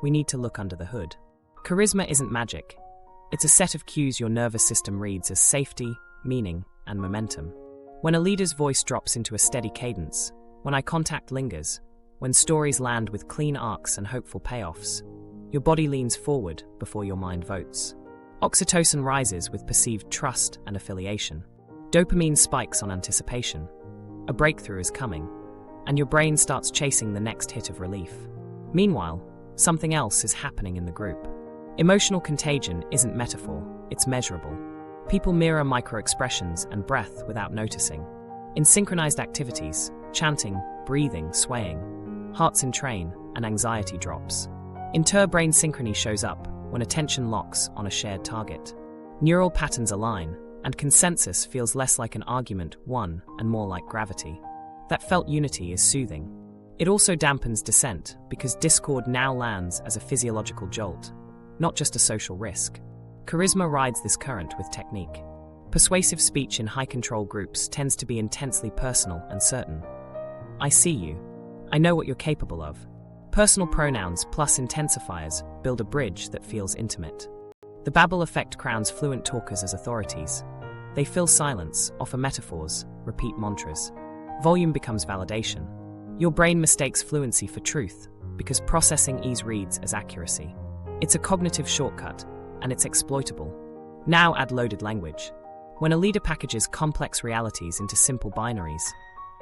we need to look under the hood. Charisma isn't magic. It's a set of cues your nervous system reads as safety, meaning, and momentum. When a leader's voice drops into a steady cadence, when eye contact lingers, when stories land with clean arcs and hopeful payoffs, your body leans forward before your mind votes. Oxytocin rises with perceived trust and affiliation. Dopamine spikes on anticipation. A breakthrough is coming, and your brain starts chasing the next hit of relief. Meanwhile, something else is happening in the group. Emotional contagion isn't metaphor, it's measurable. People mirror micro-expressions and breath without noticing. In synchronized activities, chanting, breathing, swaying, hearts entrain, and anxiety drops. Inter-brain synchrony shows up when attention locks on a shared target. Neural patterns align, and consensus feels less like an argument won and more like gravity. That felt unity is soothing. It also dampens dissent because discord now lands as a physiological jolt, not just a social risk. Charisma rides this current with technique. Persuasive speech in high-control groups tends to be intensely personal and certain. I see you. I know what you're capable of. Personal pronouns plus intensifiers build a bridge that feels intimate. The Babel effect crowns fluent talkers as authorities. They fill silence, offer metaphors, repeat mantras. Volume becomes validation. Your brain mistakes fluency for truth because processing ease reads as accuracy. It's a cognitive shortcut, and it's exploitable. Now add loaded language. When a leader packages complex realities into simple binaries,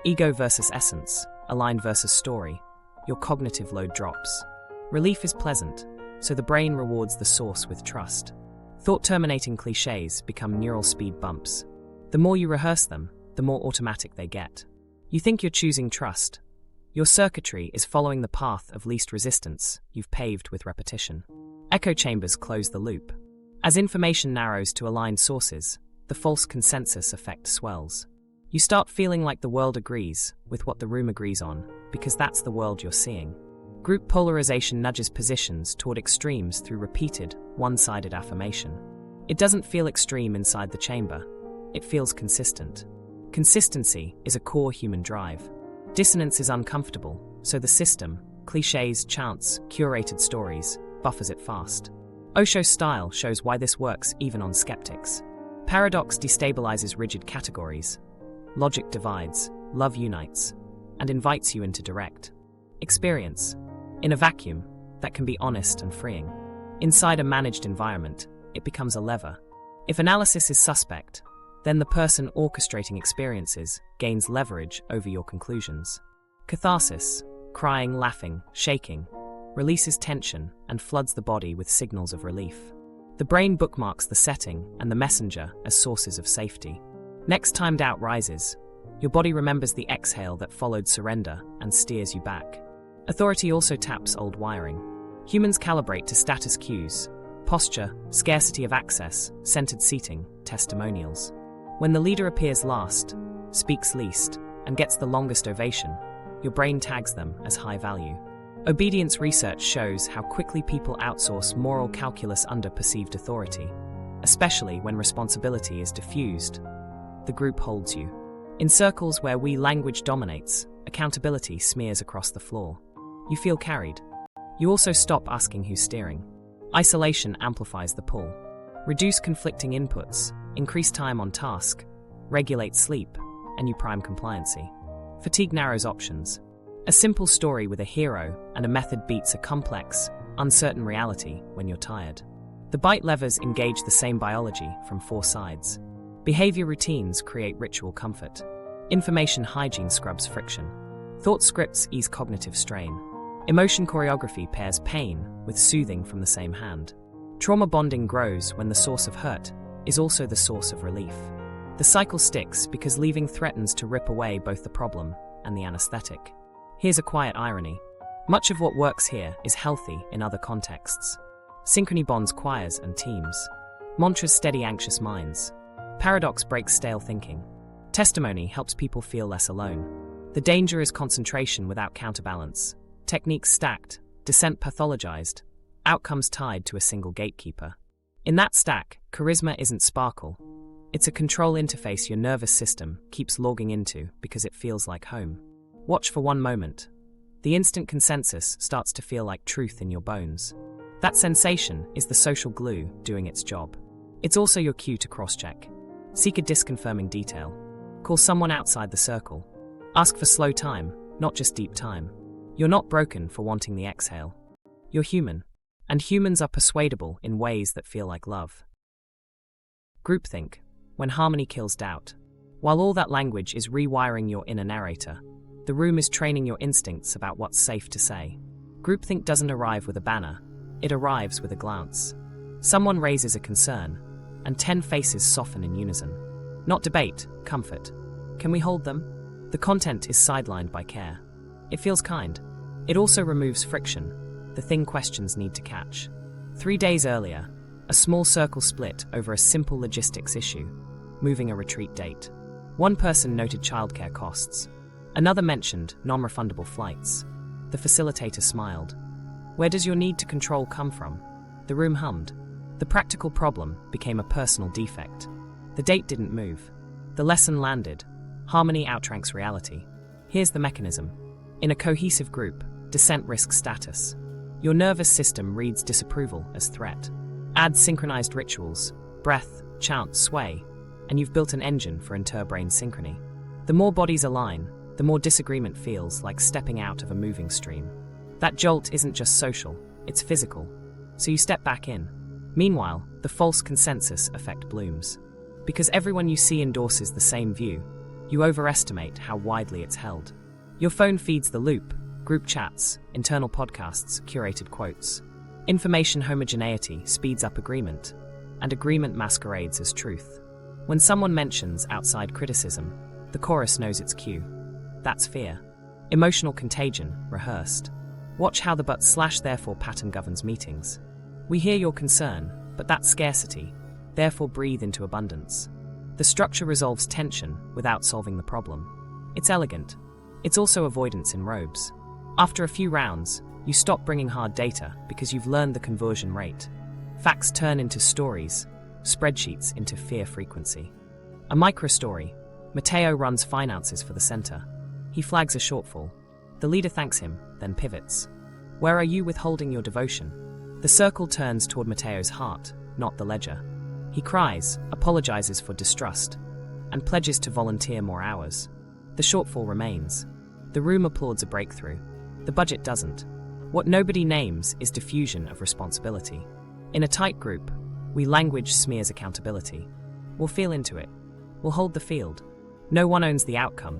ego versus essence, align versus story, your cognitive load drops. Relief is pleasant, so the brain rewards the source with trust. Thought-terminating clichés become neural speed bumps. The more you rehearse them, the more automatic they get. You think you're choosing trust. Your circuitry is following the path of least resistance you've paved with repetition. Echo chambers close the loop. As information narrows to aligned sources, the false consensus effect swells. You start feeling like the world agrees with what the room agrees on, because that's the world you're seeing. Group polarization nudges positions toward extremes through repeated, one-sided affirmation. It doesn't feel extreme inside the chamber. It feels consistent. Consistency is a core human drive. Dissonance is uncomfortable, so the system, clichés, chants, curated stories, buffers it fast. Osho's style shows why this works even on skeptics. Paradox destabilizes rigid categories. Logic divides, love unites, and invites you into direct experience. In a vacuum, that can be honest and freeing. Inside a managed environment, it becomes a lever. If analysis is suspect, then the person orchestrating experiences gains leverage over your conclusions. Catharsis, crying, laughing, shaking, releases tension and floods the body with signals of relief. The brain bookmarks the setting and the messenger as sources of safety. Next time doubt rises, your body remembers the exhale that followed surrender and steers you back. Authority also taps old wiring. Humans calibrate to status cues, posture, scarcity of access, centered seating, testimonials. When the leader appears last, speaks least, and gets the longest ovation, your brain tags them as high value. Obedience research shows how quickly people outsource moral calculus under perceived authority, especially when responsibility is diffused. The group holds you. In circles where language dominates, accountability smears across the floor. You feel carried. You also stop asking who's steering. Isolation amplifies the pull. Reduce conflicting inputs, increase time on task, regulate sleep, and you prime compliancy. Fatigue narrows options. A simple story with a hero and a method beats a complex, uncertain reality when you're tired. The bite levers engage the same biology from 4 sides. Behavior routines create ritual comfort. Information hygiene scrubs friction. Thought scripts ease cognitive strain. Emotion choreography pairs pain with soothing from the same hand. Trauma bonding grows when the source of hurt is also the source of relief. The cycle sticks because leaving threatens to rip away both the problem and the anesthetic. Here's a quiet irony. Much of what works here is healthy in other contexts. Synchrony bonds choirs and teams. Mantras steady anxious minds. Paradox breaks stale thinking. Testimony helps people feel less alone. The danger is concentration without counterbalance. Techniques stacked, dissent pathologized, outcomes tied to a single gatekeeper. In that stack, charisma isn't sparkle. It's a control interface your nervous system keeps logging into because it feels like home. Watch for one moment. The instant consensus starts to feel like truth in your bones. That sensation is the social glue doing its job. It's also your cue to cross-check. Seek a disconfirming detail. Call someone outside the circle. Ask for slow time, not just deep time. You're not broken for wanting the exhale. You're human. And humans are persuadable in ways that feel like love. Groupthink, when harmony kills doubt. While all that language is rewiring your inner narrator, the room is training your instincts about what's safe to say. Groupthink doesn't arrive with a banner, it arrives with a glance. Someone raises a concern, and 10 faces soften in unison. Not debate, comfort. Can we hold them? The content is sidelined by care. It feels kind. It also removes friction, the thing questions need to catch. 3 days earlier, a small circle split over a simple logistics issue, moving a retreat date. One person noted childcare costs. Another mentioned non-refundable flights. The facilitator smiled. Where does your need to control come from? The room hummed. The practical problem became a personal defect. The date didn't move. The lesson landed. Harmony outranks reality. Here's the mechanism. In a cohesive group, Dissent risks status. Your nervous system reads disapproval as threat. Add synchronized rituals, breath, chant, sway, and you've built an engine for interbrain synchrony. The more bodies align, the more disagreement feels like stepping out of a moving stream. That jolt isn't just social, it's physical. So you step back in. Meanwhile, the false consensus effect blooms. Because everyone you see endorses the same view, you overestimate how widely it's held. Your phone feeds the loop, group chats, internal podcasts, curated quotes. Information homogeneity speeds up agreement, and agreement masquerades as truth. When someone mentions outside criticism, the chorus knows its cue. That's fear. Emotional contagion, rehearsed. Watch how the but/therefore pattern governs meetings. We hear your concern, but that's scarcity. Therefore breathe into abundance. The structure resolves tension without solving the problem. It's elegant. It's also avoidance in robes. After a few rounds, you stop bringing hard data because you've learned the conversion rate. Facts turn into stories, spreadsheets into fear frequency. A micro-story. Matteo runs finances for the center. He flags a shortfall. The leader thanks him, then pivots. Where are you withholding your devotion? The circle turns toward Matteo's heart, not the ledger. He cries, apologizes for distrust, and pledges to volunteer more hours. The shortfall remains. The room applauds a breakthrough. The budget doesn't. What nobody names is diffusion of responsibility. In a tight group, we language smears accountability. We'll feel into it. We'll hold the field. No one owns the outcome.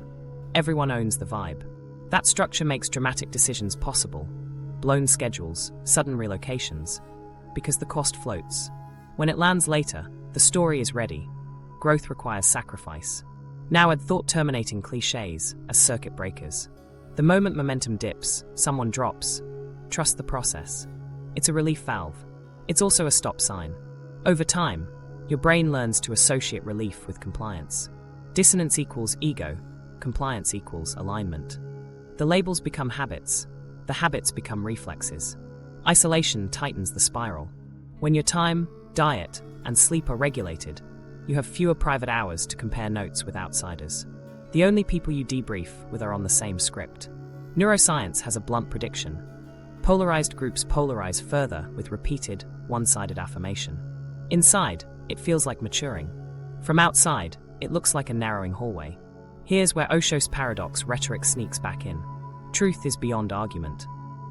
Everyone owns the vibe. That structure makes dramatic decisions possible. Blown schedules, sudden relocations. Because the cost floats. When it lands later, the story is ready. Growth requires sacrifice. Now add thought-terminating clichés as circuit breakers. The moment momentum dips, someone drops. Trust the process. It's a relief valve. It's also a stop sign. Over time, your brain learns to associate relief with compliance. Dissonance equals ego, compliance equals alignment. The labels become habits, the habits become reflexes. Isolation tightens the spiral. When your time, diet, and sleep are regulated, you have fewer private hours to compare notes with outsiders. The only people you debrief with are on the same script. Neuroscience has a blunt prediction. Polarized groups polarize further with repeated, one-sided affirmation. Inside, it feels like maturing. From outside, it looks like a narrowing hallway. Here's where Osho's paradox rhetoric sneaks back in. Truth is beyond argument.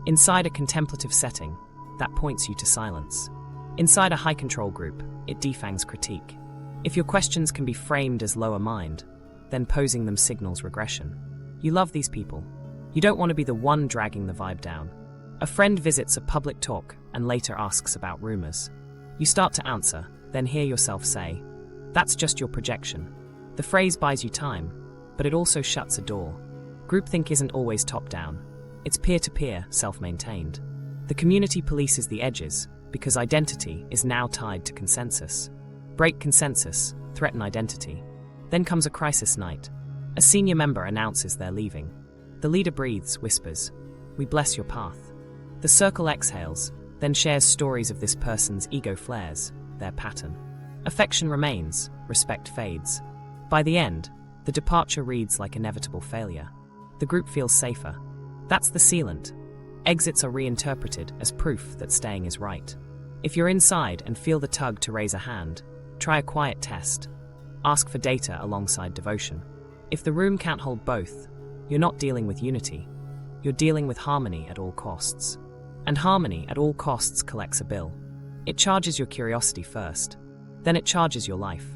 Inside a contemplative setting, that points you to silence. Inside a high-control group, it defangs critique. If your questions can be framed as lower mind, then posing them signals regression. You love these people. You don't want to be the one dragging the vibe down. A friend visits a public talk and later asks about rumors. You start to answer, then hear yourself say, "That's just your projection." The phrase buys you time, but it also shuts a door. Groupthink isn't always top-down. It's peer-to-peer, self-maintained. The community polices the edges because identity is now tied to consensus. Break consensus, threaten identity. Then comes a crisis night. A senior member announces they're leaving. The leader breathes, whispers, "We bless your path." The circle exhales, then shares stories of this person's ego flares, their pattern. Affection remains, respect fades. By the end, the departure reads like inevitable failure. The group feels safer. That's the sealant. Exits are reinterpreted as proof that staying is right. If you're inside and feel the tug to raise a hand, try a quiet test. Ask for data alongside devotion. If the room can't hold both, you're not dealing with unity. You're dealing with harmony at all costs. And harmony at all costs collects a bill. It charges your curiosity first. Then it charges your life.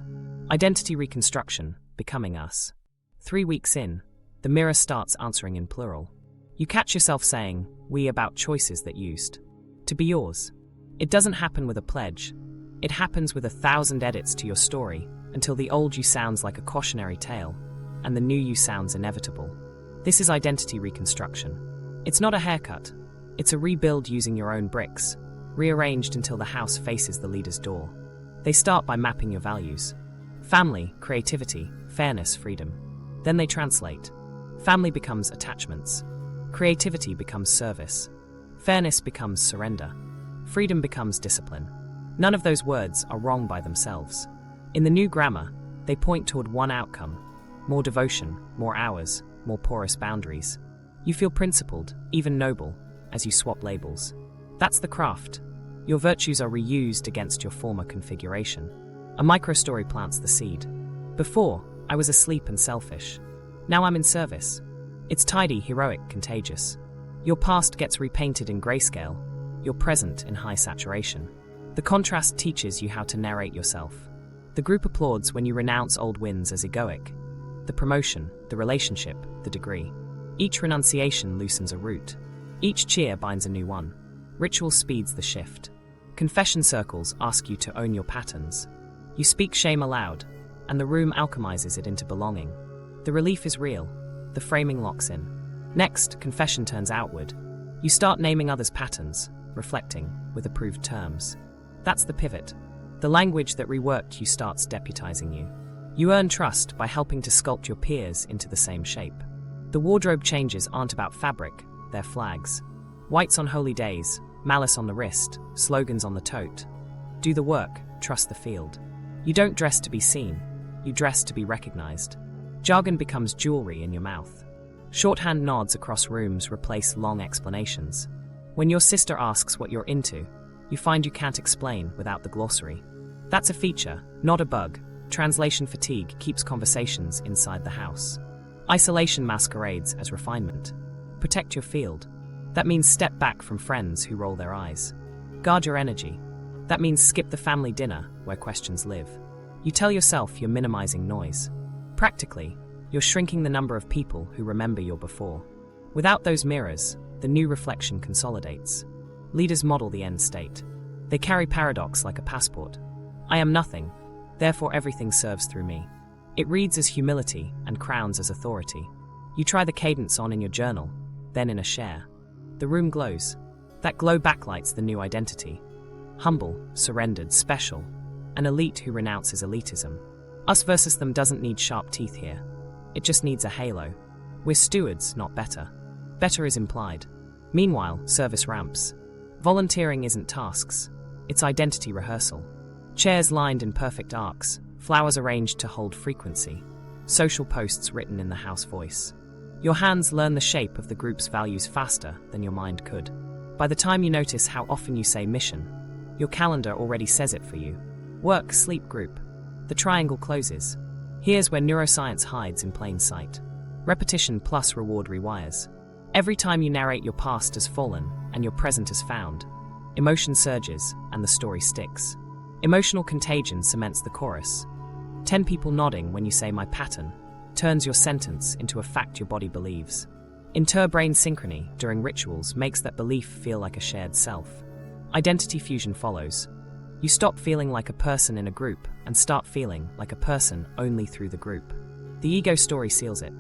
Identity reconstruction, becoming us. 3 weeks in, the mirror starts answering in plural. You catch yourself saying, "we" about choices that used to be yours. It doesn't happen with a pledge. It happens with 1,000 edits to your story until the old you sounds like a cautionary tale and the new you sounds inevitable. This is identity reconstruction. It's not a haircut. It's a rebuild using your own bricks, rearranged until the house faces the leader's door. They start by mapping your values. Family, creativity, fairness, freedom. Then they translate. Family becomes attachments. Creativity becomes service. Fairness becomes surrender. Freedom becomes discipline. None of those words are wrong by themselves. In the new grammar, they point toward one outcome: more devotion, more hours, more porous boundaries. You feel principled, even noble, as you swap labels. That's the craft. Your virtues are reused against your former configuration. A microstory plants the seed. Before, I was asleep and selfish. Now I'm in service. It's tidy, heroic, contagious. Your past gets repainted in grayscale, your present in high saturation. The contrast teaches you how to narrate yourself. The group applauds when you renounce old wins as egoic. The promotion, the relationship, the degree. Each renunciation loosens a root. Each cheer binds a new one. Ritual speeds the shift. Confession circles ask you to own your patterns. You speak shame aloud, and the room alchemizes it into belonging. The relief is real. The framing locks in. Next, confession turns outward. You start naming others' patterns, reflecting, with approved terms. That's the pivot. The language that reworked you starts deputizing you. You earn trust by helping to sculpt your peers into the same shape. The wardrobe changes aren't about fabric, they're flags. Whites on holy days, malice on the wrist, slogans on the tote. Do the work, trust the field. You don't dress to be seen, you dress to be recognized. Jargon becomes jewelry in your mouth. Shorthand nods across rooms replace long explanations. When your sister asks what you're into, you find you can't explain without the glossary. That's a feature, not a bug. Translation fatigue keeps conversations inside the house. Isolation masquerades as refinement. Protect your field. That means step back from friends who roll their eyes. Guard your energy. That means skip the family dinner where questions live. You tell yourself you're minimizing noise. Practically, you're shrinking the number of people who remember your before. Without those mirrors, the new reflection consolidates. Leaders model the end state. They carry paradox like a passport. I am nothing, therefore everything serves through me. It reads as humility and crowns as authority. You try the cadence on in your journal, then in a share. The room glows. That glow backlights the new identity. Humble, surrendered, special. An elite who renounces elitism. Us versus them doesn't need sharp teeth here. It just needs a halo. We're stewards, not better. Better is implied. Meanwhile, service ramps. Volunteering isn't tasks. It's identity rehearsal. Chairs lined in perfect arcs, flowers arranged to hold frequency. Social posts written in the house voice. Your hands learn the shape of the group's values faster than your mind could. By the time you notice how often you say mission, your calendar already says it for you. Work, sleep, group. The triangle closes. Here's where neuroscience hides in plain sight. Repetition plus reward rewires. Every time you narrate your past as fallen and your present as found, emotion surges and the story sticks. Emotional contagion cements the chorus. 10 people nodding when you say my pattern turns your sentence into a fact your body believes. Inter-brain synchrony during rituals makes that belief feel like a shared self. Identity fusion follows. You stop feeling like a person in a group and start feeling like a person only through the group. The ego story seals it.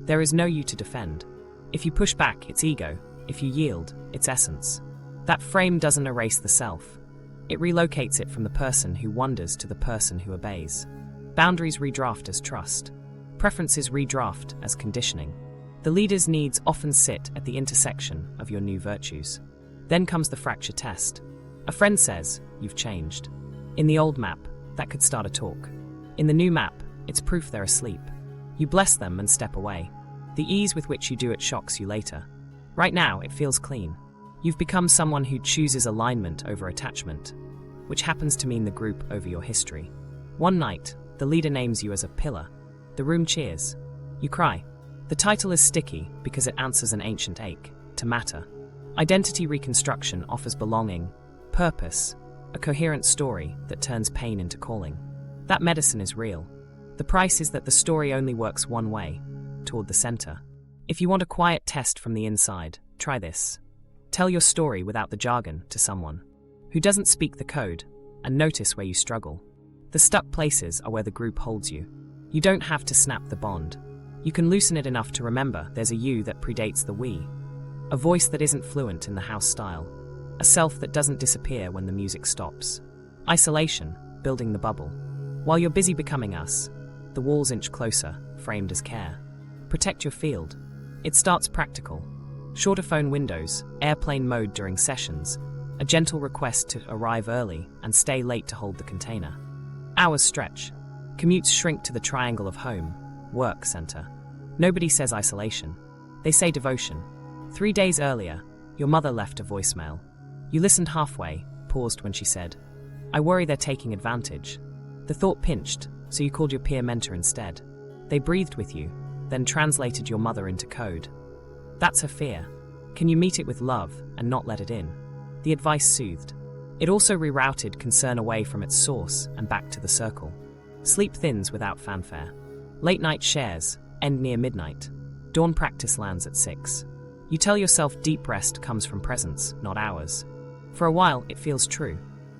There is no you to defend. If you push back, it's ego. If you yield, it's essence. That frame doesn't erase the self. It relocates it from the person who wonders to the person who obeys. Boundaries redraft as trust. Preferences redraft as conditioning. The leader's needs often sit at the intersection of your new virtues. Then comes the fracture test. A friend says, you've changed. In the old map, that could start a talk. In the new map, it's proof they're asleep. You bless them and step away. The ease with which you do it shocks you later. Right now, it feels clean. You've become someone who chooses alignment over attachment, which happens to mean the group over your history. One night, the leader names you as a pillar. The room cheers. You cry. The title is sticky because it answers an ancient ache, to matter. Identity reconstruction offers belonging, purpose, a coherent story that turns pain into calling. That medicine is real. The price is that the story only works one way, toward the center. If you want a quiet test from the inside, try this. Tell your story without the jargon to someone who doesn't speak the code, and notice where you struggle. The stuck places are where the group holds you. You don't have to snap the bond. You can loosen it enough to remember there's a you that predates the we. A voice that isn't fluent in the house style. A self that doesn't disappear when the music stops. Isolation, building the bubble. While you're busy becoming us, the walls inch closer, framed as care. Protect your field. It starts practical. Shorter phone windows, airplane mode during sessions, a gentle request to arrive early and stay late to hold the container. Hours stretch. Commutes shrink to the triangle of home, work, center. Nobody says isolation. They say devotion. 3 days earlier, your mother left a voicemail. You listened halfway, paused when she said, "I worry they're taking advantage." The thought pinched, so you called your peer mentor instead. They breathed with you, then translated your mother into code. That's her fear. Can you meet it with love and not let it in? The advice soothed. It also rerouted concern away from its source and back to the circle. Sleep thins without fanfare. Late night shares end near midnight. Dawn practice lands at 6. You tell yourself deep rest comes from presence, not hours. For a while, it feels true.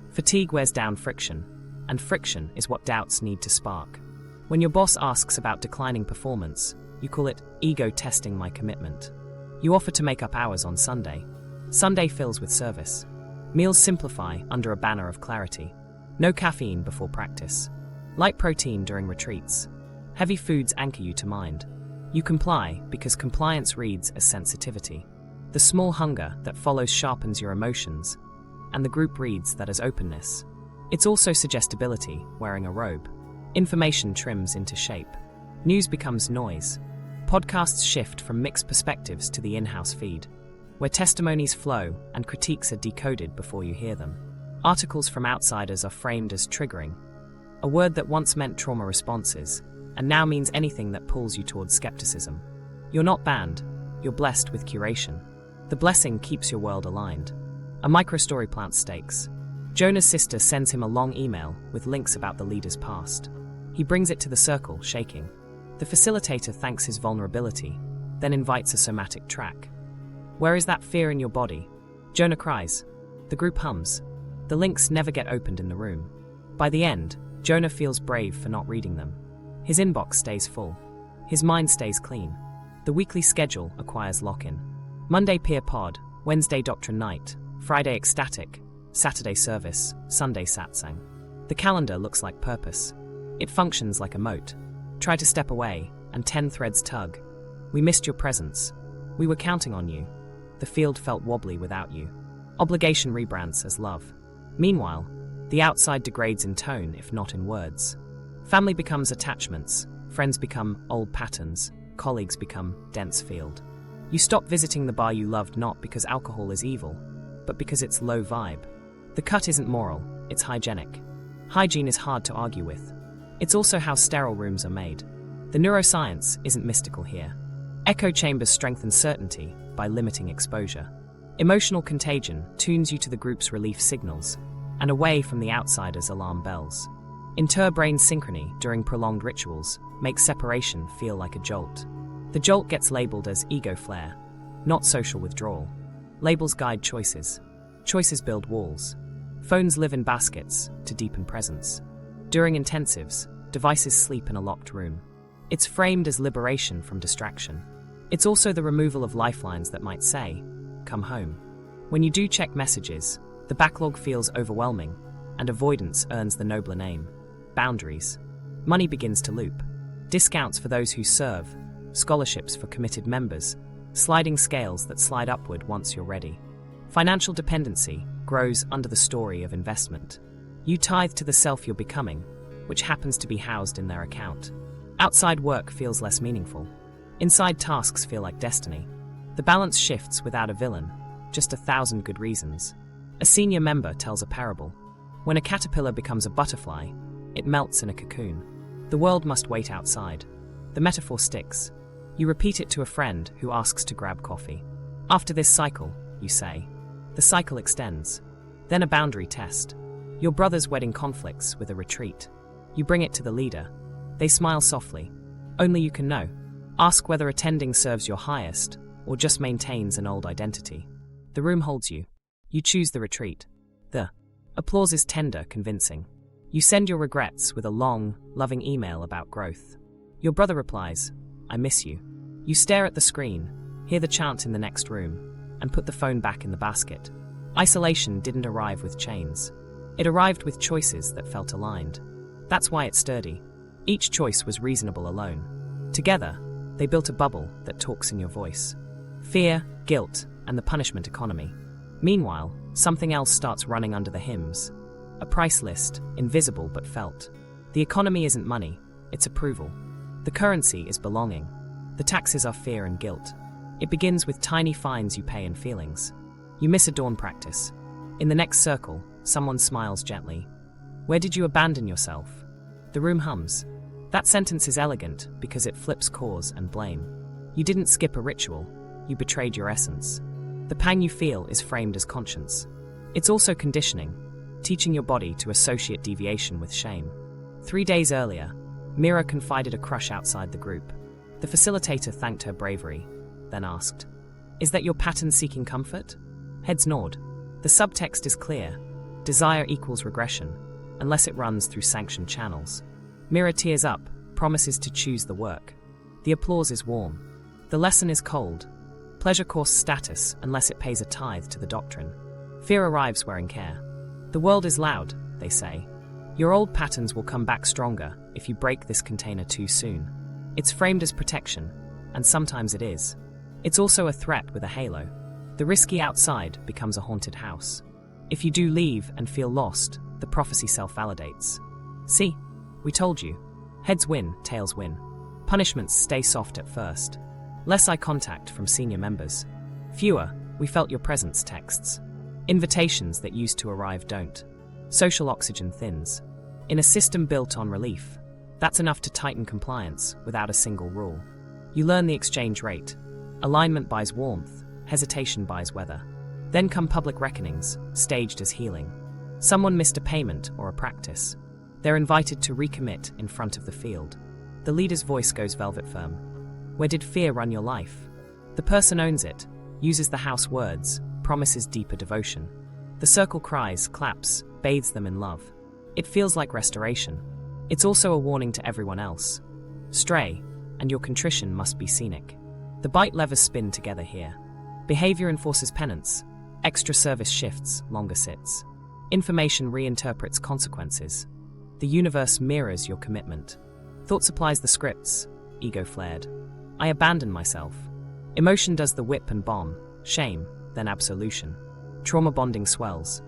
Fatigue wears down friction, and friction is what doubts need to spark. When your boss asks about declining performance, you call it ego testing my commitment. You offer to make up hours on Sunday. Sunday fills with service. Meals simplify under a banner of clarity. No caffeine before practice. Light protein during retreats. Heavy foods anchor you to mind. You comply because compliance reads as sensitivity. The small hunger that follows sharpens your emotions, and the group reads that as openness. It's also suggestibility, wearing a robe. Information trims into shape. News becomes noise. Podcasts shift from mixed perspectives to the in-house feed, where testimonies flow and critiques are decoded before you hear them. Articles from outsiders are framed as triggering, a word that once meant trauma responses, and now means anything that pulls you towards skepticism. You're not banned, you're blessed with curation. The blessing keeps your world aligned. A microstory plants stakes. Jonah's sister sends him a long email with links about the leader's past. He brings it to the circle, shaking. The facilitator thanks his vulnerability, then invites a somatic track. Where is that fear in your body? Jonah cries. The group hums. The links never get opened in the room. By the end, Jonah feels brave for not reading them. His inbox stays full. His mind stays clean. The weekly schedule acquires lock-in. Monday peer pod, Wednesday doctrine night, Friday ecstatic, Saturday service, Sunday satsang. The calendar looks like purpose. It functions like a moat. Try to step away, and 10 threads tug. We missed your presence. We were counting on you. The field felt wobbly without you. Obligation rebrands as love. Meanwhile, the outside degrades in tone if not in words. Family becomes attachments, friends become old patterns, colleagues become dense field. You stop visiting the bar you loved not because alcohol is evil, but because it's low vibe. The cut isn't moral, it's hygienic. Hygiene is hard to argue with. It's also how sterile rooms are made. The neuroscience isn't mystical here. Echo chambers strengthen certainty by limiting exposure. Emotional contagion tunes you to the group's relief signals and away from the outsider's alarm bells. Interbrain synchrony during prolonged rituals makes separation feel like a jolt. The jolt gets labeled as ego flare, not social withdrawal. Labels guide choices. Choices build walls. Phones live in baskets to deepen presence. During intensives, devices sleep in a locked room. It's framed as liberation from distraction. It's also the removal of lifelines that might say, "Come home." When you do check messages, the backlog feels overwhelming, and avoidance earns the nobler name. Boundaries. Money begins to loop. Discounts for those who serve, scholarships for committed members, sliding scales that slide upward once you're ready. Financial dependency grows under the story of investment. You tithe to the self you're becoming, which happens to be housed in their account. Outside work feels less meaningful. Inside tasks feel like destiny. The balance shifts without a villain, just 1,000 good reasons. A senior member tells a parable. When a caterpillar becomes a butterfly, it melts in a cocoon. The world must wait outside. The metaphor sticks. You repeat it to a friend who asks to grab coffee. After this cycle, you say. The cycle extends. Then a boundary test. Your brother's wedding conflicts with a retreat. You bring it to the leader. They smile softly. Only you can know. Ask whether attending serves your highest or just maintains an old identity. The room holds you. You choose the retreat. The applause is tender, convincing. You send your regrets with a long, loving email about growth. Your brother replies, "I miss you." You stare at the screen, hear the chant in the next room, and put the phone back in the basket. Isolation didn't arrive with chains. It arrived with choices that felt aligned. That's why it's sturdy. Each choice was reasonable alone. Together, they built a bubble that talks in your voice. Fear, guilt, and the punishment economy. Meanwhile, something else starts running under the hymns. A price list, invisible but felt. The economy isn't money, it's approval. The currency is belonging. The taxes are fear and guilt. It begins with tiny fines you pay and feelings. You miss a dawn practice. In the next circle, someone smiles gently. "Where did you abandon yourself?" The room hums. That sentence is elegant because it flips cause and blame. You didn't skip a ritual, you betrayed your essence. The pang you feel is framed as conscience. It's also conditioning, teaching your body to associate deviation with shame. 3 days earlier, Mira confided a crush outside the group. The facilitator thanked her bravery, then asked, "Is that your pattern seeking comfort?" Heads nod. The subtext is clear. Desire equals regression, unless it runs through sanctioned channels. Mira tears up, promises to choose the work. The applause is warm. The lesson is cold. Pleasure costs status unless it pays a tithe to the doctrine. Fear arrives wearing care. The world is loud, they say. Your old patterns will come back stronger if you break this container too soon. It's framed as protection, and sometimes it is. It's also a threat with a halo. The risky outside becomes a haunted house. If you do leave and feel lost, the prophecy self-validates. See, we told you. Heads win, tails win. Punishments stay soft at first. Less eye contact from senior members. Fewer, "we felt your presence" texts. Invitations that used to arrive don't. Social oxygen thins. In a system built on relief, that's enough to tighten compliance without a single rule. You learn the exchange rate. Alignment buys warmth, hesitation buys weather. Then come public reckonings, staged as healing. Someone missed a payment or a practice. They're invited to recommit in front of the field. The leader's voice goes velvet firm. Where did fear run your life? The person owns it, uses the house words, promises deeper devotion. The circle cries, claps, bathes them in love. It feels like restoration. It's also a warning to everyone else. Stray, and your contrition must be scenic. The bite levers spin together here. Behavior enforces penance. Extra service shifts, longer sits. Information reinterprets consequences. The universe mirrors your commitment. Thought supplies the scripts. Ego flared. I abandon myself. Emotion does the whip and bomb. Shame, then absolution. Trauma bonding swells.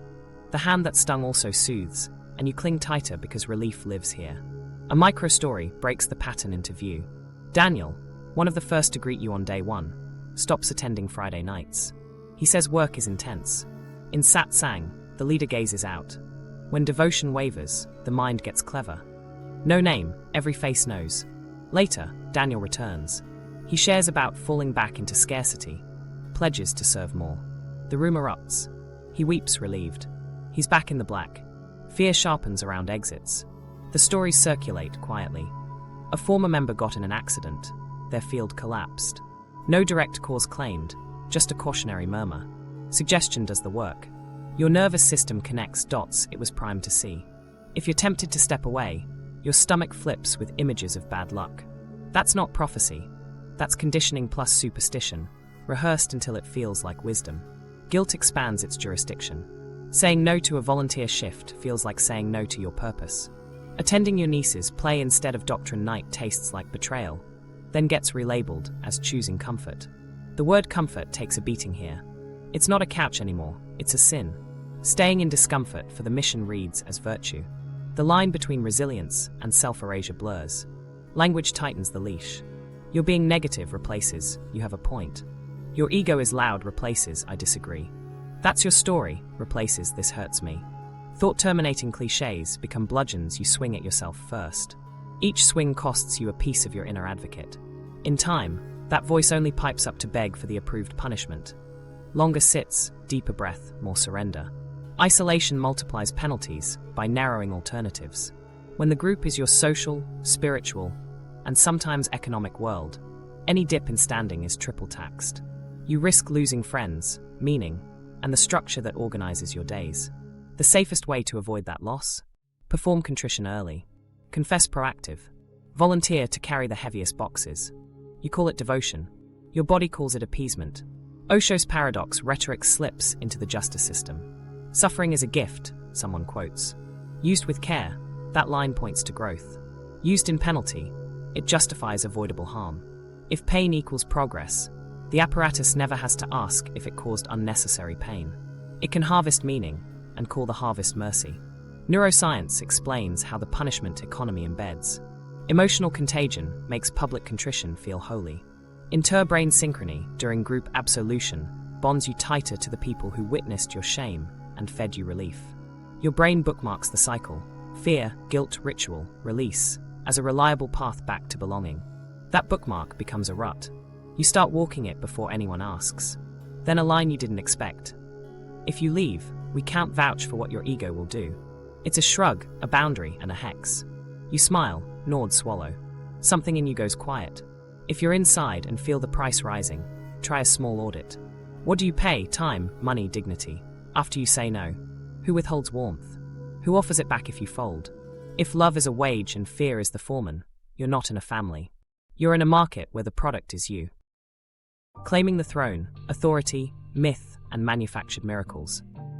The hand that stung also soothes, and you cling tighter because relief lives here. A micro story breaks the pattern into view. Daniel, one of the first to greet you on day one, stops attending Friday nights. He says work is intense. In satsang, the leader gazes out. When devotion wavers, the mind gets clever. No name, every face knows. Later, Daniel returns. He shares about falling back into scarcity, pledges to serve more. The room erupts. He weeps relieved. He's back in the black. Fear sharpens around exits. The stories circulate quietly. A former member got in an accident. Their field collapsed. No direct cause claimed, just a cautionary murmur. Suggestion does the work. Your nervous system connects dots it was primed to see. If you're tempted to step away, your stomach flips with images of bad luck. That's not prophecy. That's conditioning plus superstition, rehearsed until it feels like wisdom. Guilt expands its jurisdiction. Saying no to a volunteer shift feels like saying no to your purpose. Attending your niece's play instead of doctrine night tastes like betrayal, then gets relabeled as choosing comfort. The word comfort takes a beating here. It's not a couch anymore, it's a sin. Staying in discomfort for the mission reads as virtue. The line between resilience and self-erasure blurs. Language tightens the leash. Your being negative replaces, you have a point. Your ego is loud replaces I disagree. That's your story replaces this hurts me. Thought-terminating clichés become bludgeons you swing at yourself first. Each swing costs you a piece of your inner advocate. In time, that voice only pipes up to beg for the approved punishment. Longer sits, deeper breath, more surrender. Isolation multiplies penalties by narrowing alternatives. When the group is your social, spiritual, and sometimes economic world, any dip in standing is triple taxed. You risk losing friends, meaning, and the structure that organizes your days. The safest way to avoid that loss? Perform contrition early. Confess proactive. Volunteer to carry the heaviest boxes. You call it devotion. Your body calls it appeasement. Osho's paradox rhetoric slips into the justice system. Suffering is a gift, someone quotes. Used with care, that line points to growth. Used in penalty, it justifies avoidable harm. If pain equals progress, the apparatus never has to ask if it caused unnecessary pain. It can harvest meaning and call the harvest mercy. Neuroscience explains how the punishment economy embeds. Emotional contagion makes public contrition feel holy. Inter-brain synchrony during group absolution bonds you tighter to the people who witnessed your shame and fed you relief. Your brain bookmarks the cycle, fear, guilt, ritual, release, as a reliable path back to belonging. That bookmark becomes a rut. You start walking it before anyone asks. Then a line you didn't expect. If you leave, we can't vouch for what your ego will do. It's a shrug, a boundary, and a hex. You smile, nod, swallow. Something in you goes quiet. If you're inside and feel the price rising, try a small audit. What do you pay, time, money, dignity, after you say no? Who withholds warmth? Who offers it back if you fold? If love is a wage and fear is the foreman, you're not in a family. You're in a market where the product is you. Claiming the throne, authority, myth, and manufactured miracles.